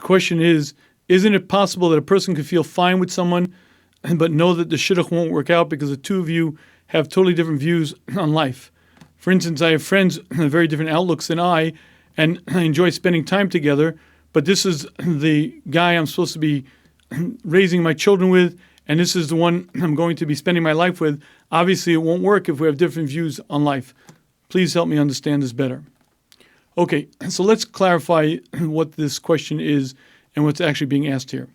The question is, isn't it possible that a person could feel fine with someone but know that the shidduch won't work out because the two of you have totally different views on life? For instance, I have friends with very different outlooks than I, and I enjoy spending time together, but this is the guy I'm supposed to be raising my children with, and this is the one I'm going to be spending my life with. Obviously, it won't work if we have different views on life. Please help me understand this better. Okay, so let's clarify what this question is and what's actually being asked here.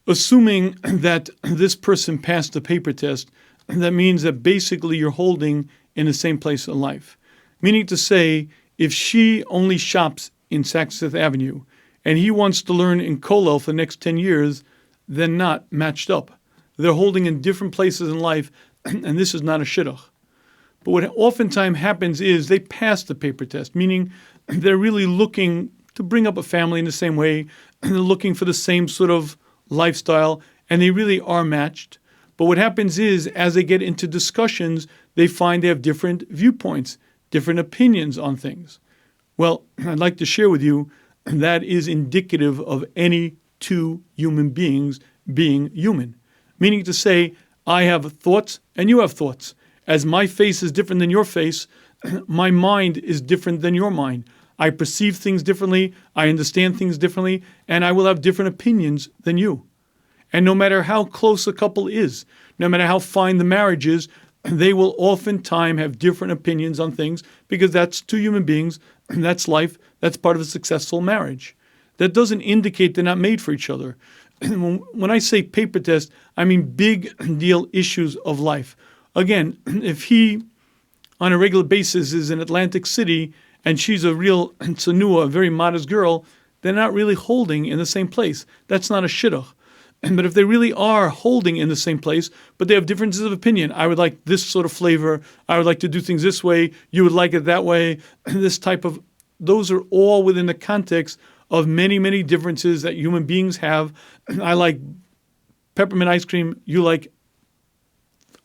Assuming that this person passed the paper test, that means that basically you're holding in the same place in life. Meaning to say, if she only shops in Saks Fifth Avenue and he wants to learn in Kollel for the next 10 years, then not matched up. They're holding in different places in life, and this is not a shidduch. But what oftentimes happens is they pass the paper test, meaning they're really looking to bring up a family in the same way, they're looking for the same sort of lifestyle, and they really are matched. But what happens is, as they get into discussions, they find they have different viewpoints, different opinions on things. Well, I'd like to share with you that is indicative of any two human beings being human. Meaning to say, I have thoughts and you have thoughts. As my face is different than your face, my mind is different than your mind. I perceive things differently, I understand things differently, and I will have different opinions than you. And no matter how close a couple is, no matter how fine the marriage is, they will oftentimes have different opinions on things because that's two human beings, and that's life, that's part of a successful marriage. That doesn't indicate they're not made for each other. When I say paper test, I mean big deal issues of life. Again, if he, on a regular basis, is in Atlantic City and she's a real tsanua, a very modest girl, they're not really holding in the same place. That's not a shidduch. But if they really are holding in the same place, but they have differences of opinion, I would like this sort of flavor, I would like to do things this way, you would like it that way, this type of, those are all within the context of many, many differences that human beings have. I like peppermint ice cream, you like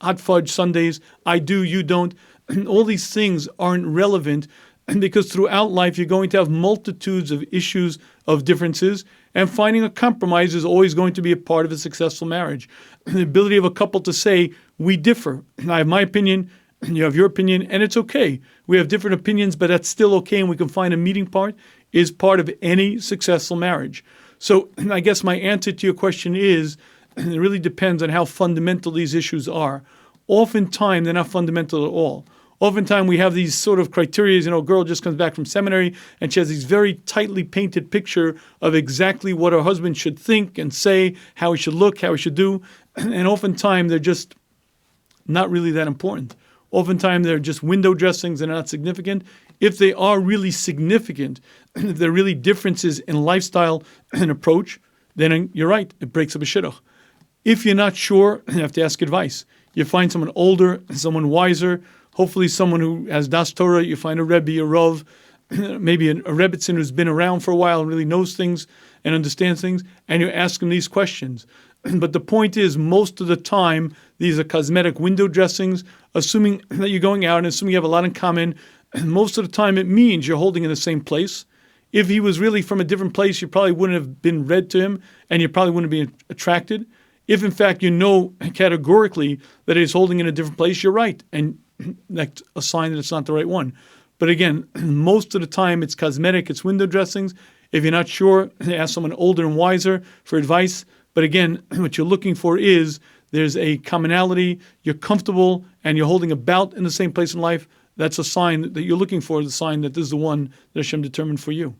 hot fudge sundaes, I do, you don't. All these things aren't relevant because throughout life you're going to have multitudes of issues of differences, and finding a compromise is always going to be a part of a successful marriage. The ability of a couple to say, we differ. I have my opinion, you have your opinion, and it's okay. We have different opinions, but that's still okay, and we can find a meeting point, is part of any successful marriage. So I guess my answer to your question is, it really depends on how fundamental these issues are. Oftentimes, they're not fundamental at all. Oftentimes, we have these sort of criteria. A girl just comes back from seminary and she has these very tightly painted picture of exactly what her husband should think and say, how he should look, how he should do. And oftentimes, they're just not really that important. Oftentimes, they're just window dressings and not significant. If they are really significant, if there are really differences in lifestyle and approach, then you're right, it breaks up a shidduch. If you're not sure, you have to ask advice. You find someone older, someone wiser, hopefully someone who has Das Torah. You find a Rebbe, a Rav, maybe a Rebbitzin who's been around for a while and really knows things and understands things, and you ask them these questions. But the point is, most of the time, these are cosmetic window dressings, assuming that you're going out and assuming you have a lot in common. Most of the time, it means you're holding in the same place. If he was really from a different place, you probably wouldn't have been read to him, and you probably wouldn't be attracted. If, in fact, you know categorically that he's holding in a different place, you're right, and that's a sign that it's not the right one. But again, most of the time, it's cosmetic, it's window dressings. If you're not sure, ask someone older and wiser for advice. But again, what you're looking for is there's a commonality, you're comfortable, and you're holding about in the same place in life. That's a sign that you're looking for, the sign that this is the one that Hashem determined for you.